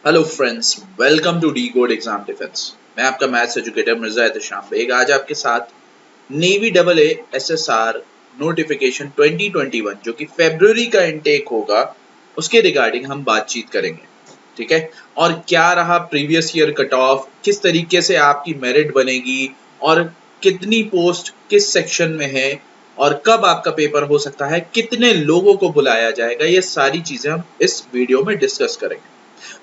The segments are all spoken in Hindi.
Hello friends, welcome to decode exam defence. मैं आपका मैथ्स एजुकेटर मिर्जा एहतशाम बेग आज आपके साथ navy double A SSR notification 2021 जो कि फरवरी का इनटेक होगा उसके रिगार्डिंग हम बातचीत करेंगे। ठीक है, और क्या रहा प्रीवियस ईयर कट ऑफ, किस तरीके से आपकी मेरिट बनेगी और कितनी पोस्ट किस सेक्शन में है और कब आपका पेपर हो सकता है, कितने लोगों को बुलाया जाएगा, ये सारी चीजें हम इस वीडियो में डिस्कस करेंगे।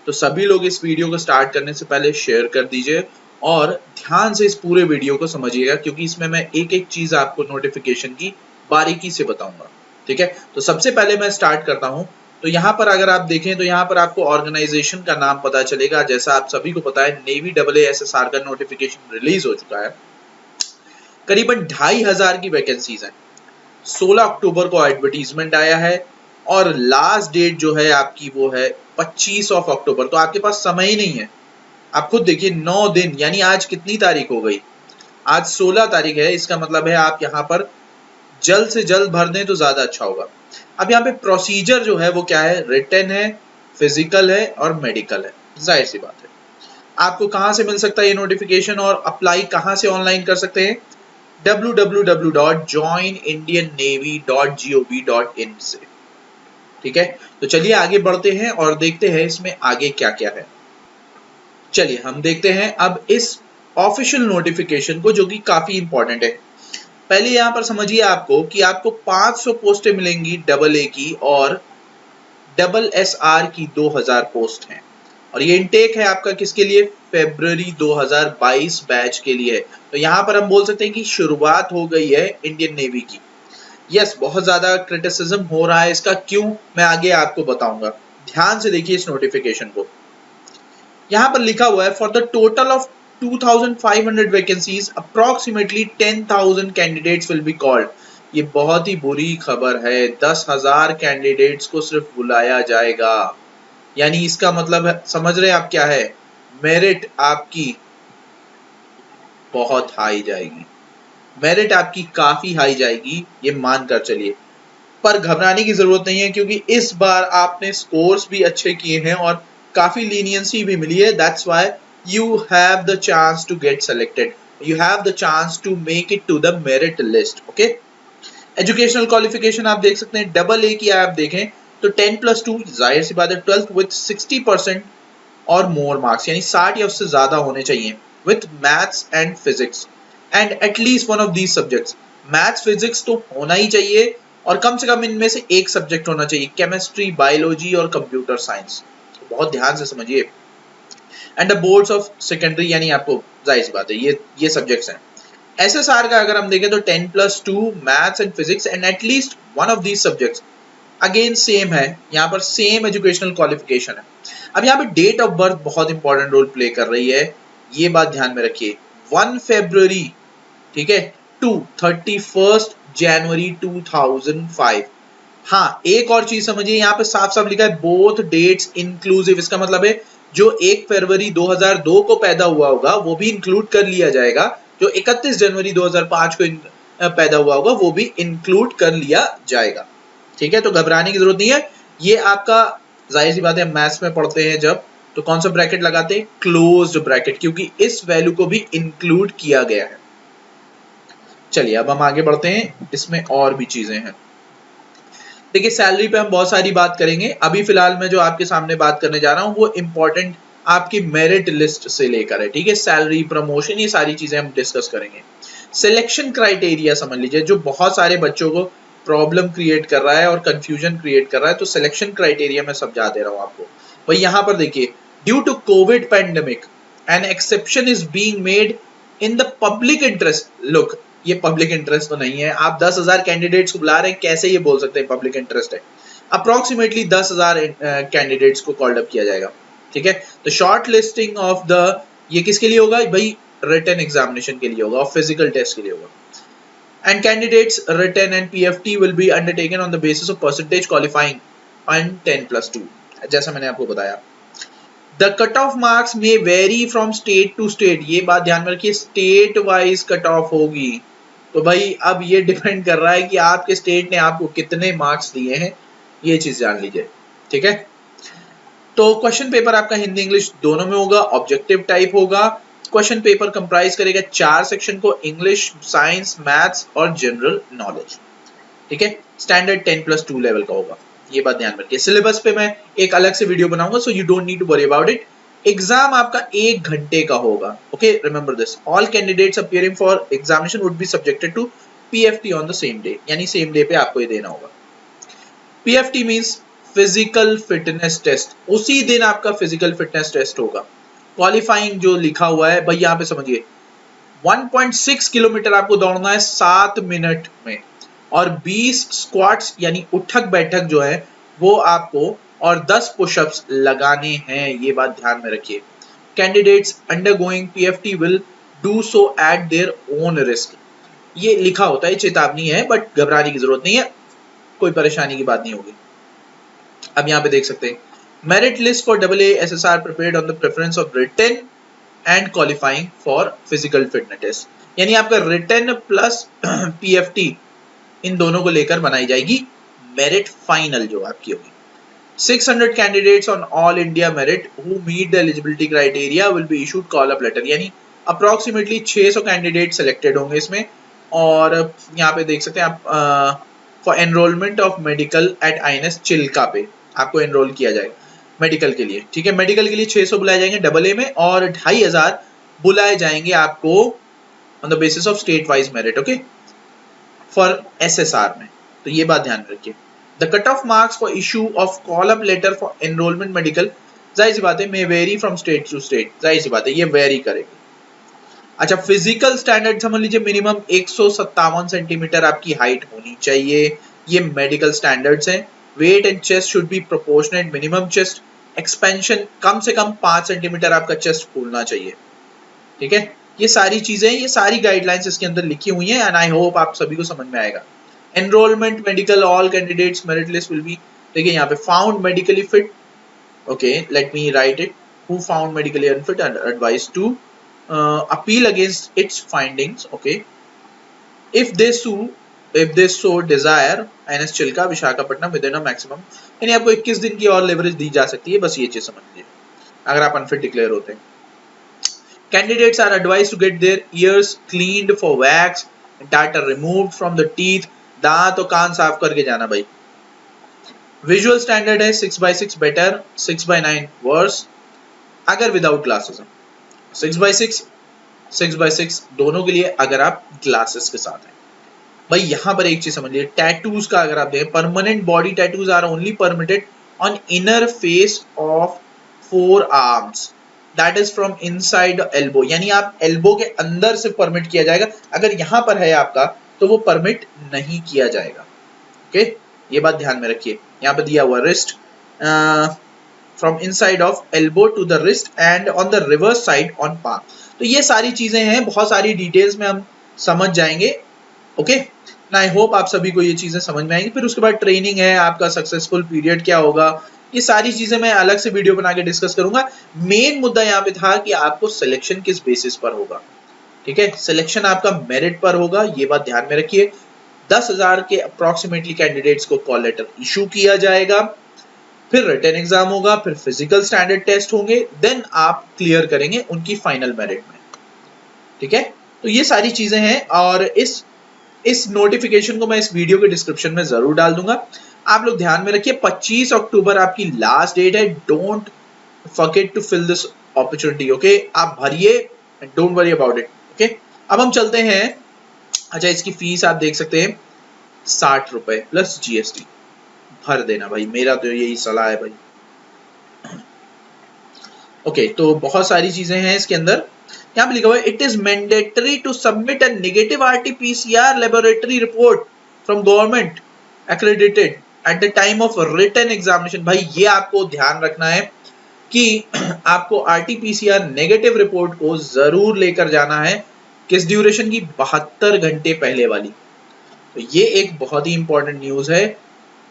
तो सभी लोग इस वीडियो को स्टार्ट करने से पहले शेयर कर दीजिए और ध्यान से इस पूरे वीडियो को समझिएगा, क्योंकि इसमें मैं एक एक चीज आपको नोटिफिकेशन की बारीकी से बताऊंगा। ठीक है, तो सबसे पहले मैं स्टार्ट करता हूं। तो यहाँ पर अगर आप देखें तो यहाँ पर आपको ऑर्गेनाइजेशन का नाम पता चलेगा। जैसा आप सभी को पता है, नेवी डबल SSR का नोटिफिकेशन रिलीज हो चुका है। करीबन 2500 की वैकेंसीज हैं। 16 अक्टूबर को एडवर्टीजमेंट आया है और लास्ट डेट जो है आपकी वो है 25 ऑफ अक्टूबर। तो आपके पास समय ही नहीं है। आप खुद देखिए, 9 दिन, यानी आज कितनी तारीख हो गई? आज 16 तारीख है। इसका मतलब है आप यहाँ पर जल्द से जल्द भर दें तो ज्यादा अच्छा होगा। अब यहाँ पे प्रोसीजर जो है वो क्या है? रिटन है, फिजिकल है और मेडिकल है। जाहिर सी बात है। आपको कहाँ से मिल सकता है ये नोटिफिकेशन और अप्लाई कहाँ से ऑनलाइन कर सकते हैं? www.joinindiannavy.gov.in से। ठीक है, तो चलिए आगे बढ़ते हैं और देखते हैं इसमें आगे क्या क्या है। चलिए हम देखते हैं अब इस ऑफिशियल नोटिफिकेशन को, जो कि काफी इंपॉर्टेंट है। पहले यहां पर समझिए आपको कि आपको 500 पोस्टें मिलेंगी डबल ए की और डबल SR की 2000 पोस्ट हैं। और ये इनटेक है आपका किसके लिए? फरवरी 2022 बैच के लिए है। तो यहां पर हम बोल सकते हैं कि शुरुआत हो गई है इंडियन नेवी की। यस, बहुत ज्यादा क्रिटिसिज्म हो रहा है इसका। क्यों, मैं आगे आपको बताऊंगा। ध्यान से देखिए इस नोटिफिकेशन को। यहां पर लिखा हुआ है, for the total of 2500 vacancies approximately 10,000 candidates will be called. ये बहुत ही बुरी खबर है। 10,000 कैंडिडेट्स को सिर्फ बुलाया जाएगा। यानी इसका मतलब है, समझ रहे हैं आप क्या है? मेरिट आपकी बहुत हाई जाएगी। मेरिट आपकी काफी हाई जाएगी, ये मानकर चलिए। पर घबराने की जरूरत नहीं है, क्योंकि इस बार आपने स्कोर्स भी अच्छे किए हैं और काफी लीनियंसी भी मिली है। That's why you have the chance to get selected, you have the chance to make it to the merit list. Okay, educational qualification आप देख सकते हैं। डबल ए की आप देखें तो 10+2, जाहिर सी बात है 12th विथ 60% और मोर मार्क्स, यानी 60 या उससे ज्यादा होने चाहिए, with maths and physics and at least one of these subjects. Maths physics तो होना ही चाहिए और कम से कम इनमें से एक सब्जेक्ट होना चाहिए, केमिस्ट्री, बायोलॉजी और कंप्यूटर साइंस। तो बहुत ध्यान से समझिए। And the boards of secondary, यानी आपको जाहिर सी बात है ये सब्जेक्ट्स हैं। SSR का अगर हम देखें तो 10+2 maths and physics and at least one of these subjects. Again same है, यहाँ पर सेम एजुकेशनल क्वालिफिकेशन है। अब यहाँ पे डेट ऑफ बर्थ बहुत इंपॉर्टेंट रोल प्ले कर रही है, ये बात ध्यान में रखिए। 1 फरवरी, ठीक है, टू 31 जनवरी 2005। हाँ, एक और चीज समझिए, यहाँ पे साफ साफ लिखा है बोथ डेट्स इंक्लूसिव। इसका मतलब है जो 1 फरवरी 2002 को पैदा हुआ होगा वो भी इंक्लूड कर लिया जाएगा, जो 31 जनवरी 2005 को पैदा हुआ होगा वो भी इंक्लूड कर लिया जाएगा। ठीक है, तो घबराने की जरूरत नहीं है। ये आपका जाहिर सी बात है, मैथ्स में पढ़ते हैं जब, तो कौन सा ब्रैकेट लगाते हैं? क्लोज्ड ब्रैकेट, क्योंकि इस वैल्यू को भी इंक्लूड किया गया है। चलिए अब हम आगे बढ़ते हैं, इसमें और भी चीजें हैं। देखिए, सैलरी पे हम बहुत सारी बात करेंगे। अभी फिलहाल मैं जो आपके सामने बात करने जा रहा हूं वो इंपॉर्टेंट आपकी मेरिट लिस्ट से लेकर है। ठीक है, सैलरी, प्रमोशन, ये सारी चीजें हम डिस्कस करेंगे। सिलेक्शन क्राइटेरिया समझ लीजिए, जो बहुत सारे बच्चों को प्रॉब्लम क्रिएट कर रहा है और कंफ्यूजन क्रिएट कर रहा है। तो सिलेक्शन क्राइटेरिया मैं समझा दे रहा हूं आपको। भाई यहाँ पर देखिए, due to covid pandemic an exception is being made in the public interest. Look, ये पब्लिक इंटरेस्ट तो नहीं है। आप 10,000 कैंडिडेट्स को बुला रहे हैं, कैसे ये बोल सकते हैं पब्लिक इंटरेस्ट है? अप्रोक्सीमेटली 10,000 कैंडिडेट्स को कॉल्ड अप किया जाएगा। ठीक है, तो शॉर्ट लिस्टिंग ऑफ द, ये किसके लिए होगा भाई? रिटन एग्जामिनेशन के लिए होगा और फिजिकल टेस्ट के लिए होगा। And candidates written and PFT will be undertaken on the basis of percentage qualifying and 10+2, जैसा मैंने आपको बताया। The cutoff marks may vary from state to state, ये बात ध्यान में रखिए, स्टेट वाइज कट ऑफ होगी। तो भाई अब ये डिपेंड कर रहा है कि आपके स्टेट ने आपको कितने मार्क्स दिए हैं, ये चीज जान लीजिए। ठीक है, तो क्वेश्चन पेपर आपका हिंदी इंग्लिश दोनों में होगा, ऑब्जेक्टिव टाइप होगा। क्वेश्चन पेपर कंप्राइज करेगा 4 सेक्शन को, इंग्लिश, साइंस, मैथ्स और जनरल नॉलेज। ठीक है, स्टैंडर्ड 10+2 लेवल का होगा, ये बात ध्यान रखिए। सिलेबस पे मैं एक अलग से वीडियो बनाऊंगा, so you don't need to worry about it. Exam आपका 1 घंटे का होगा। Okay, remember this, all candidates appearing for examination would be subjected to PFT on the same day, यानी सेम डे पे आपको ये देना होगा। PFT means physical fitness test, उसी दिन आपका फिजिकल फिटनेस टेस्ट होगा। क्वालिफाइंग जो लिखा हुआ है भाई यहाँ पे समझिए, 1.6 किलोमीटर आपको दौड़ना है 7 मिनट में, और 20 स्क्वाट्स यानी उठक बैठक जो है वो आपको, और 10 पुशअप्स लगाने हैं, ये बात ध्यान में रखिए। Candidates undergoing PFT will do so eight their own risk, ये लिखा होता है, चेतावनी है, बट घबराने की जरूरत नहीं है, कोई परेशानी की बात नहीं होगी। अब यहाँ पे देख सकते हैं, merit list for AA SSR prepared on the preference of written and qualifying for physical fitness test, यानी आपका रिटन प्लस पीएफटी इन दोनों को लेकर बनाई जाएगी मेरिट फाइनल जो आपकी होगी। 600 candidates on all India merit who meet the eligibility criteria will be issued call up letter, यानी अप्रोक्सीमेटली 600 कैंडिडेट सेलेक्टेड होंगे इसमें। और यहाँ पे देख सकते हैं आप, for enrolment of medical at INS Chilka पे आपको एनरोल किया जाएगा मेडिकल के लिए। ठीक है, मेडिकल के लिए 600 बुलाए जाएंगे AA में, और 2500 बुलाए जाएंगे आपको on the basis of state wise merit. Okay, for SSR में, तो ये बात ध्यान रखिए। The cut off marks for issue of call up letter for enrolment medical, जाहिर सी बात है, may vary from state to state, जाहिर सी बात है ये वेरी करेगी। अच्छा, फिजिकल स्टैंडर्ड समझ लीजिए, मिनिमम 157 सेंटीमीटर आपकी हाइट होनी चाहिए, ये मेडिकल स्टैंडर्ड्स हैं। Weight and chest should be proportionate, minimum chest expansion कम से कम 5 सेंटीमीटर आपका चेस्ट फूलना चाहिए। ठीक है, ये सारी चीजें, ये सारी गाइडलाइंस इसके अंदर लिखी हुई हैं, एंड आई होप आप सभी को समझ में आएगा। Enrolment medical, all candidates merit list will be, देखिए यहाँ पे found medically fit, okay let me write it, who found medically unfit and advise to appeal against its findings, okay, if they so desire INS Chilka Visakhapatnam within a maximum, यानी आपको 21 दिन की और लेवरेज दी जा सकती है, बस ये चीज समझ लीजिए अगर आप अनफिट डिक्लेयर होते हैं। Candidates are advised to get their ears cleaned for wax, that are removed from the teeth, दांत और कान साफ करके जाना भाई। विजुअल स्टैंडर्ड है 6/6 बेटर, 6/9 वर्स, अगर विदाउट ग्लासेस है। 6/6, 6/6 दोनों के लिए अगर आप ग्लासेस के साथ हैं। भाई यहां पर एक चीज समझ लीजिए, टैटूज का अगर आप देखें, permanent body tattoos are only permitted on inner face of 4 arms, that is from inside elbow, यानी आप एल्बो के अंदर से परमिट किया जाएगा, अगर यहां पर है आपका तो वो परमिट नहीं किया जाएगा। ओके, ये बात ध्यान में रखिए। यहाँ पे दिया हुआ wrist, from inside of elbow to the wrist and on the reverse side on palm, तो ये सारी चीजें हैं, बहुत सारी डिटेल्स में हम समझ जाएंगे। ओके, आई होप आप सभी को ये चीजें समझ में आएंगी। फिर उसके बाद ट्रेनिंग है, आपका सक्सेसफुल पीरियड क्या होगा, ये सारी चीजें मैं अलग से वीडियो बना के डिस्कस करूंगा। मेन मुद्दा यहाँ पे था कि आपको सिलेक्शन किस बेसिस पर होगा। ठीक है, सिलेक्शन आपका मेरिट पर होगा, ये बात ध्यान में रखिए। 10,000 के अप्रोक्सीमेटली कैंडिडेट्स को कॉल लेटर इशू किया जाएगा, फिर रिटन एग्जाम होगा, फिर फिजिकल स्टैंडर्ड टेस्ट होंगे, देन आप क्लियर करेंगे उनकी फाइनल मेरिट में। ठीक है, तो ये सारी चीजें हैं, और इस नोटिफिकेशन को मैं इस वीडियो के डिस्क्रिप्शन में जरूर डाल दूंगा। आप लोग ध्यान में रखिए, 25 अक्टूबर आपकी लास्ट डेट है, don't forget to fill this opportunity. Okay, आप भरिए, don't worry about it. Okay, अब हम चलते हैं। अच्छा, इसकी फीस आप देख सकते हैं 60 रुपए प्लस GST भर देना भाई, मेरा तो यही सलाह है भाई। ओके, तो बहुत सारी चीजें हैं इसके अंदर। यहाँ पे लिखा हुआ है, it is mandatory to submit a negative RT-PCR laboratory report from government accredited at the time of written examination. भाई ये आपको ध्यान रखना है कि आपको RT-PCR नेगेटिव रिपोर्ट को जरूर लेकर जाना है, किस ड्यूरेशन की, 72 घंटे पहले वाली। तो ये एक बहुत ही इंपॉर्टेंट न्यूज है,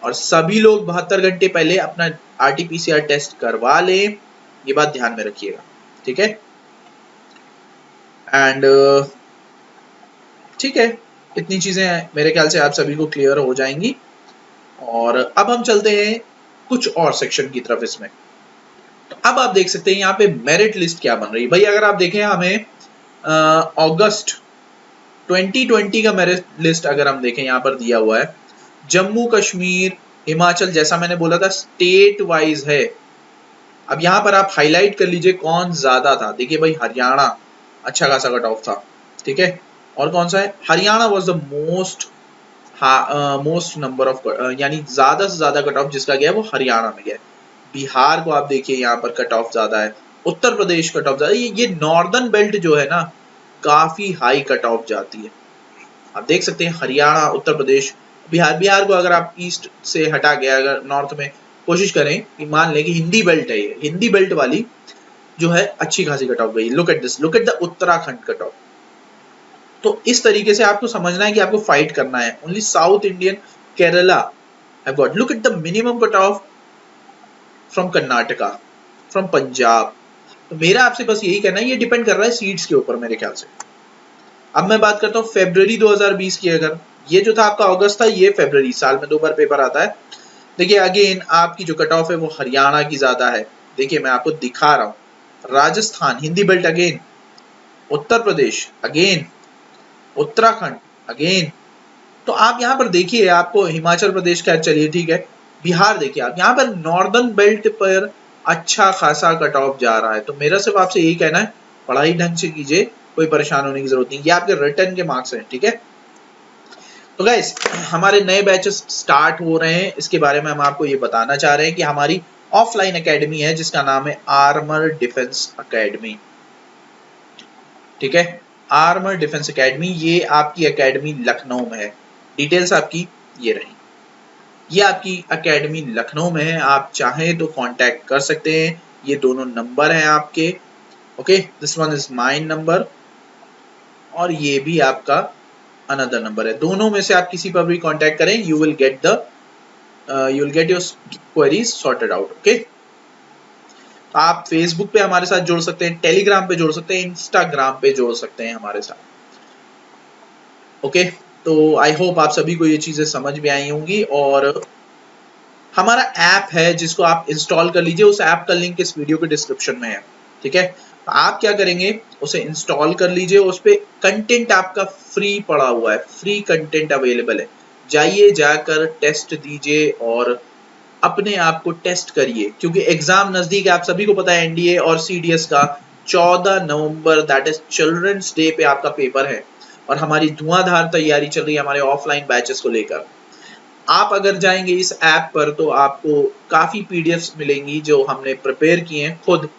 और सभी लोग 72 घंटे पहले अपना RT-PCR टेस्ट करवा लें, ये बात ध्यान में रखिएगा। ठीक है, एंड ठीक है, इतनी चीजें मेरे ख्याल से आप सभी को क्लियर हो जाएंगी। और अब हम चलते हैं कुछ और सेक्शन की तरफ। इसमें तो अब आप देख सकते हैं यहाँ पे मेरिट लिस्ट क्या बन रही है भाई। अगर आप देखें हमें अगस्त 2020 का मेरिट लिस्ट अगर हम देखें यहाँ पर दिया हुआ है, जम्मू कश्मीर हिमाचल जैसा मैंने बोला था स्टेट वाइज है। अब यहाँ पर आप हाईलाइट कर लीजिए कौन ज्यादा था। देखिए भाई हरियाणा अच्छा खासा कट ऑफ था, ठीक है। और कौन सा है, Haryana was the most number of, यानी ज्यादा से ज्यादा कट ऑफ जिसका गया वो हरियाणा में गया। बिहार को आप देखिए यहाँ पर कट ऑफ ज्यादा है, उत्तर प्रदेश कट ऑफ ज्यादा। ये नॉर्दर्न बेल्ट जो है ना काफी हाई कट ऑफ जाती है। आप देख सकते हैं हरियाणा, उत्तर प्रदेश, बिहार को अगर आप ईस्ट से हटा के अगर नॉर्थ में कोशिश करें कि मान लें कि हिंदी बेल्ट है, ये हिंदी बेल्ट वाली जो है अच्छी खासी कट ऑफ गई। Look at this, look at the Uttarakhand cut off. तो इस तरीके से आपको समझना है कि आपको फाइट करना है। Only south Indian Kerala have got, look at the minimum cut off from Karnataka, from Punjab. तो मेरा आपसे बस यही कहना है, ये डिपेंड कर रहा है सीट्स के ऊपर मेरे ख्याल से। अब मैं बात करता हूँ फरवरी 2020 की। अगर ये जो था आपका अगस्त था, ये फरवरी, साल में 2 बार पेपर आता है। देखिए अगेन आपकी जो कट ऑफ है वो हरियाणा की ज्यादा है। देखिए मैं आपको दिखा रहा हूँ, Rajasthan Hindi belt again, Uttar Pradesh again, Uttarakhand again. तो आप यहाँ पर देखिए, आपको हिमाचल प्रदेश का चलिए ठीक है, बिहार देखिए आप, यहाँ पर नॉर्दर्न बेल्ट पर अच्छा खासा कट ऑफ जा रहा है। तो मेरा सिर्फ आपसे यही कहना है, पढ़ाई ढंग से कीजिए, कोई परेशान होने की जरूरत नहीं। ये आपके रिटर्न के मार्क्स हैं, ठीक है। तो गाइस हमारे नए बैचेस स्टार्ट हो रहे हैं, इसके बारे में हम आपको ये बताना चाह रहे हैं कि हमारी ऑफलाइन एकेडमी है जिसका नाम है आर्मर डिफेंस एकेडमी, ठीक है। आर्मर डिफेंस एकेडमी, ये आपकी एकेडमी लखनऊ में है। डिटेल्स आपकी ये रही, ये आपकी एकेडमी लखनऊ में है। आप चाहें तो कांटेक्ट कर सकते हैं, ये दोनों नंबर हैं आपके, okay. This one is mine number और ये भी आपका अनदर नंबर है। दोनों में से आप किसी पर भी कांटेक्ट करें, you will get your queries sorted out, okay. आप फेसबुक पे हमारे साथ जुड़ सकते हैं, टेलीग्राम पे जुड़ सकते हैं, इंस्टाग्राम पे जुड़ सकते हैं हमारे साथ, ओके। तो आई होप आप सभी को ये चीजें समझ में आई होंगी। और हमारा ऐप है जिसको आप इंस्टॉल कर लीजिए, उस ऐप का लिंक इस वीडियो के डिस्क्रिप्शन में है, ठीक है। आप क्या करेंगे, उसे इंस्टॉल कर लीजिए, उस पे कंटेंट आपका फ्री पड़ा हुआ है, फ्री कंटेंट अवेलेबल है। जाइए, जाकर टेस्ट दीजिए और अपने आप को टेस्ट करिए, क्योंकि एग्जाम नजदीक है। आप सभी को पता है एनडीए और सीडीएस का 14 नवंबर दैट इज चिल्ड्रंस डे पे आपका पेपर है और हमारी धुआंधार तैयारी चल रही है हमारे ऑफलाइन बैचेस को लेकर। आप अगर जाएंगे इस ऐप पर तो आपको काफी पीडीएफ्स मिलेंगी जो हमने प्रिपेयर किए हैं खुद,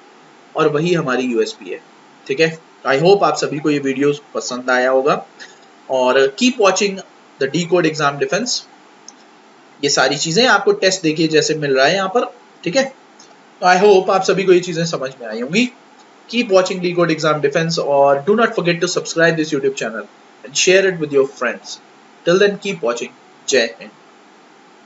और वही हमारी यूएसपी है, ठीक है। आई होप आप सभी को ये वीडियो पसंद आया होगा और keep watching the decode exam defence. ये सारी चीजें आपको टेस्ट देखिए जैसे मिल रहा है यहाँ पर, ठीक है। तो आई होप आप सभी को ये चीजें समझ में आई होंगी। Keep watching decode exam defence और do not forget to subscribe this YouTube channel and share it with your friends. Till then keep watching. Jai Hind.